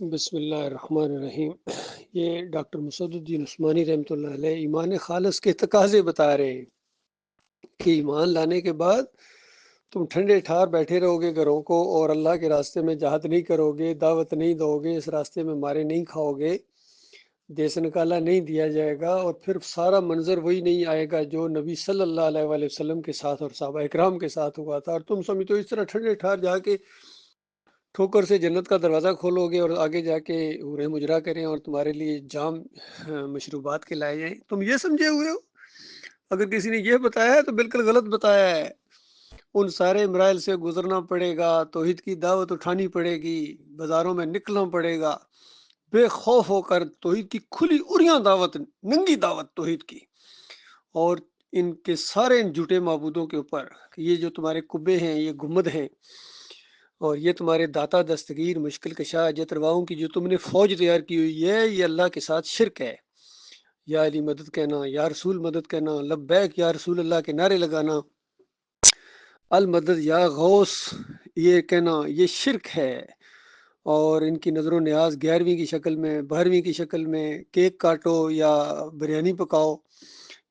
بسم اللہ الرحمن الرحیم۔ یہ ڈاکٹر مسعود الدین عثمانی رحمۃ اللہ علیہ ایمان خالص کے تقاضے بتا رہے ہیں کہ ایمان لانے کے بعد تم ٹھنڈے ٹھار بیٹھے رہو گے گھروں کو، اور اللہ کے راستے میں جہاد نہیں کرو گے، دعوت نہیں دو گے، اس راستے میں مارے نہیں کھاؤ گے، دیس نکالا نہیں دیا جائے گا، اور پھر سارا منظر وہی نہیں آئے گا جو نبی صلی اللہ علیہ وآلہ وسلم کے ساتھ اور صحابہ اکرام کے ساتھ ہوا تھا، اور تم سمجھو اس طرح ٹھنڈے ٹھار جا کے ٹھوکر سے جنت کا دروازہ کھولو گے اور آگے جا کے حوریں مجرا کریں اور تمہارے لیے جام مشروبات کے لائے جائیں، تم یہ سمجھے ہوئے ہو؟ اگر کسی نے یہ بتایا ہے تو بالکل غلط بتایا ہے۔ ان سارے مراحل سے گزرنا پڑے گا، توحید کی دعوت اٹھانی پڑے گی، بازاروں میں نکلنا پڑے گا بے خوف ہو کر، توحید کی کھلی اریاں دعوت، ننگی دعوت توحید کی، اور ان کے سارے ان جھوٹے معبودوں کے اوپر، یہ جو تمہارے کبے ہیں، یہ گمد ہیں، اور یہ تمہارے داتا دستگیر مشکل کشا جترواؤں کی جو تم نے فوج تیار کی ہوئی ہے، یہ اللہ کے ساتھ شرک ہے۔ یا علی مدد کہنا، یا رسول مدد کہنا، لبیک یا رسول اللہ کے نعرے لگانا، المدد یا غوث یہ کہنا، یہ شرک ہے۔ اور ان کی نظر و نیاز 11ویں کی شکل میں، 12ویں کی شکل میں، کیک کاٹو یا بریانی پکاؤ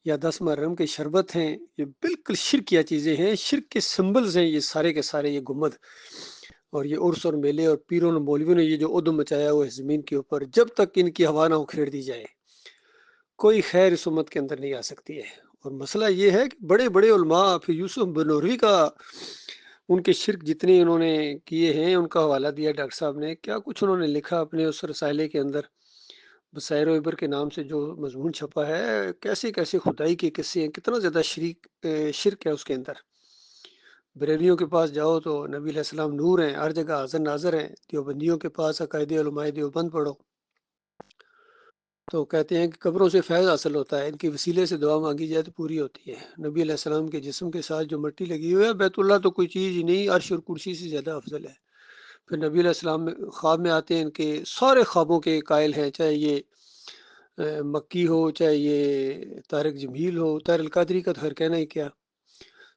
یا 10 محرم کے شربت ہیں، یہ بالکل شرکیہ چیزیں ہیں، شرک کے سمبلز ہیں یہ سارے کے سارے، یہ گمد اور یہ عرس اور میلے اور پیروں اور مولویوں نے یہ جو ادم مچایا ہوا ہے زمین کے اوپر، جب تک ان کی ہوا نہ اکھیڑ دی جائے کوئی خیر اس امت کے اندر نہیں آ سکتی ہے۔ اور مسئلہ یہ ہے کہ بڑے بڑے علماء، پھر یوسف بنوری کا ان کے شرک جتنے انہوں نے کیے ہیں ان کا حوالہ دیا ڈاکٹر صاحب نے، کیا کچھ انہوں نے لکھا اپنے اس رسالے کے اندر، بصائر و عبر کے نام سے جو مضمون چھپا ہے، کیسے کیسے خدائی کے قصے ہیں، کتنا زیادہ شرک ہے اس کے اندر۔ بریلیوں کے پاس جاؤ تو نبی علیہ السلام نور ہیں، ہر جگہ حاضر ناظر ہیں۔ دیوبندیوں کے پاس عقائد علماء دیوبند پڑھو تو کہتے ہیں کہ قبروں سے فیض حاصل ہوتا ہے، ان کے وسیلے سے دعا مانگی جائے تو پوری ہوتی ہے۔ نبی علیہ السلام کے جسم کے ساتھ جو مٹی لگی ہوئی ہے، بیت اللہ تو کوئی چیز ہی نہیں، عرش اور کرسی سے زیادہ افضل ہے۔ پھر نبی علیہ السلام خواب میں آتے ہیں، ان کے سارے خوابوں کے قائل ہیں، چاہے یہ مکی ہو، چاہے یہ طارق جمیل ہو، طاہر القادری کا تو خیر کہنا ہی کیا،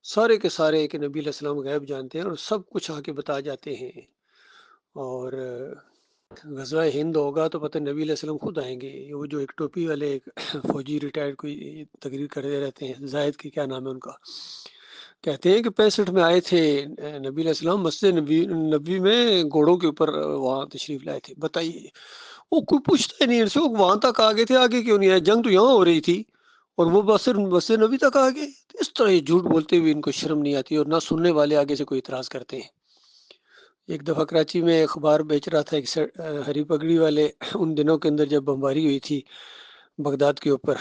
سارے کے سارے کہ نبی علیہ السلام غیب جانتے ہیں اور سب کچھ آ کے بتا جاتے ہیں۔ اور غزوہ ہند ہوگا تو پتہ نبی علیہ السلام خود آئیں گے، وہ جو ایک ٹوپی والے ایک فوجی ریٹائرڈ کوئی تقریر کرتے رہتے ہیں، زاہد کی کیا نام ہے ان کا، کہتے ہیں کہ 65 میں آئے تھے نبی علیہ السلام، مسجد نبی میں گھوڑوں کے اوپر وہاں تشریف لائے تھے۔ بتائیے، وہ کوئی پوچھتا ہی نہیں ان سے، وہ وہاں تک آگے تھے، آگے کیوں نہیں آئے؟ جنگ تو یہاں ہو رہی تھی اور وہ بس صرف مسجد نبی تک آگے۔ اس طرح یہ جھوٹ بولتے ہوئے ان کو شرم نہیں آتی، اور نہ سننے والے آگے سے کوئی اعتراض کرتے ہیں۔ ایک دفعہ کراچی میں اخبار بیچ رہا تھا ایک ہری پگڑی والے، ان دنوں کے اندر جب بمباری ہوئی تھی بغداد کے اوپر،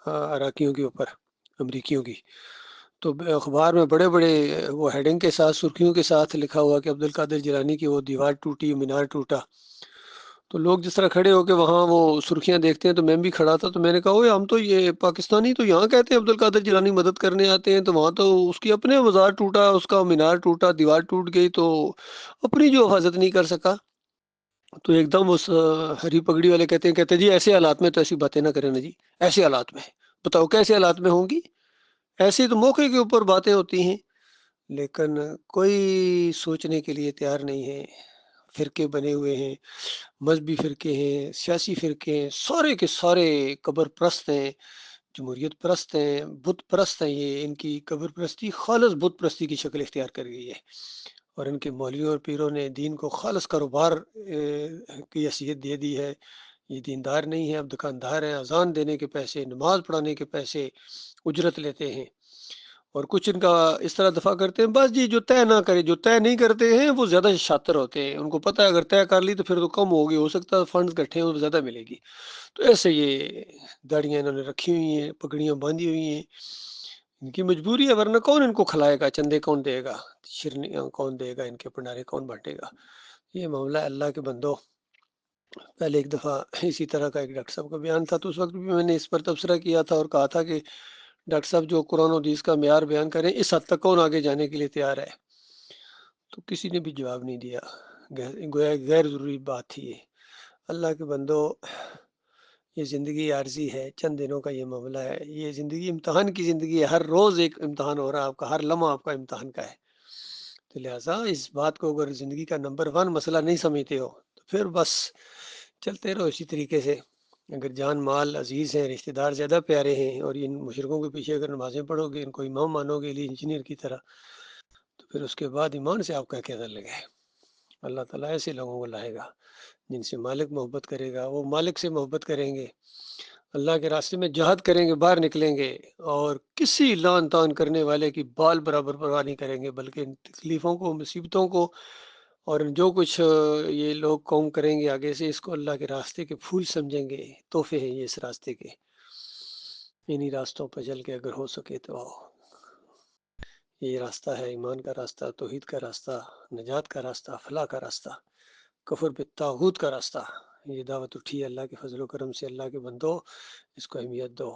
عراقیوں کے اوپر، امریکیوں کی، تو اخبار میں بڑے بڑے وہ ہیڈنگ کے ساتھ، سرخیوں کے ساتھ لکھا ہوا کہ عبد القادر جیلانی کی وہ دیوار ٹوٹی، مینار ٹوٹا۔ تو لوگ جس طرح کھڑے ہو کے وہاں وہ سرخیاں دیکھتے ہیں، تو میں بھی کھڑا تھا، تو میں نے کہا اوے ہم تو یہ پاکستانی تو یہاں کہتے ہیں عبد القادر جیلانی مدد کرنے آتے ہیں، تو وہاں تو اس کی اپنے مزار ٹوٹا، اس کا مینار ٹوٹا، دیوار ٹوٹ گئی، تو اپنی جو حفاظت نہیں کر سکا۔ تو ایک دم اس ہری پگڑی والے کہتے ہیں جی ایسے حالات میں تو ایسی باتیں نہ کریں نا جی، ایسے حالات میں بتاؤ کیسے حالات میں ہوں گی؟ ایسے تو موقع کے اوپر باتیں ہوتی ہیں، لیکن کوئی سوچنے کے لیے تیار نہیں ہے۔ فرقے بنے ہوئے ہیں، مذہبی فرقے ہیں، سیاسی فرقے ہیں، سارے کے سارے قبر پرست ہیں، جمہوریت پرست ہیں، بت پرست ہیں، یہ ان کی قبر پرستی خالص بت پرستی کی شکل اختیار کر گئی ہے، اور ان کے مولویوں اور پیروں نے دین کو خالص کاروبار کی حیثیت دے دی ہے۔ یہ دیندار نہیں ہے، اب دکاندار ہیں، اذان دینے کے پیسے، نماز پڑھانے کے پیسے اجرت لیتے ہیں، اور کچھ ان کا اس طرح دفاع کرتے ہیں، بس جی جو طے نہ کرے، جو طے نہیں کرتے ہیں وہ زیادہ شاطر ہوتے ہیں، ان کو پتہ ہے اگر طے کر لی تو پھر تو کم ہوگی، ہو سکتا ہے فنڈز کٹھے ہوں تو زیادہ ملے گی۔ تو ایسے یہ داڑیاں انہوں نے رکھی ہوئی ہیں، پگڑیاں باندھی ہوئی ہیں، ان کی مجبوری ہے، ورنہ کون ان کو کھلائے گا، چندے کون دے گا، شرنیاں کون دے گا، ان کے پنڈارے کون بانٹے گا؟ یہ معاملہ ہے۔ اللہ کے بندو، پہلے ایک دفعہ اسی طرح کا ایک ڈاکٹر صاحب کا بیان تھا، تو اس وقت بھی میں نے اس پر تبصرہ کیا تھا اور کہا تھا کہ ڈاکٹر صاحب جو قرآن و حدیث کا معیار بیان کریں، اس حد تک کون آگے جانے کے لیے تیار ہے؟ تو کسی نے بھی جواب نہیں دیا، گویا غیر ضروری بات تھی یہ۔ اللہ کے بندو، یہ زندگی عارضی ہے، چند دنوں کا یہ معاملہ ہے، یہ زندگی امتحان کی زندگی ہے، ہر روز ایک امتحان ہو رہا ہے آپ کا، ہر لمحہ آپ کا امتحان کا ہے۔ تو لہٰذا اس بات کو اگر زندگی کا نمبر 1 مسئلہ نہیں سمجھتے ہو پھر بس چلتے رہو اسی طریقے سے. اگر جان مال عزیز ہیں، رشتہ دار زیادہ پیارے ہیں، اور ان مشرکوں کے پیچھے اگر نمازیں پڑھو گے، ان کو امام مانو گے لیے انجینئر کی طرح، تو پھر اس کے بعد ایمان سے آپ کا کیا تعلق ہے؟ اللہ تعالیٰ ایسے لوگوں کو لائے گا جن سے مالک محبت کرے گا، وہ مالک سے محبت کریں گے، اللہ کے راستے میں جہاد کریں گے، باہر نکلیں گے، اور کسی لان تان کرنے والے کی بال برابر پرواہ نہیں کریں گے، بلکہ ان تکلیفوں کو، مصیبتوں کو، اور جو کچھ یہ لوگ قوم کریں گے آگے سے، اس کو اللہ کے راستے کے پھول سمجھیں گے، تحفے ہیں یہ اس راستے کے. انہی راستوں پہ چل کے اگر ہو سکے تو آؤ. یہ راستہ ہے ایمان کا راستہ، توحید کا راستہ، نجات کا راستہ، فلاح کا راستہ، کفر بالطاغوت کا راستہ. یہ دعوت اٹھی ہے اللہ کے فضل و کرم سے. اللہ کے بندو اس کو اہمیت دو.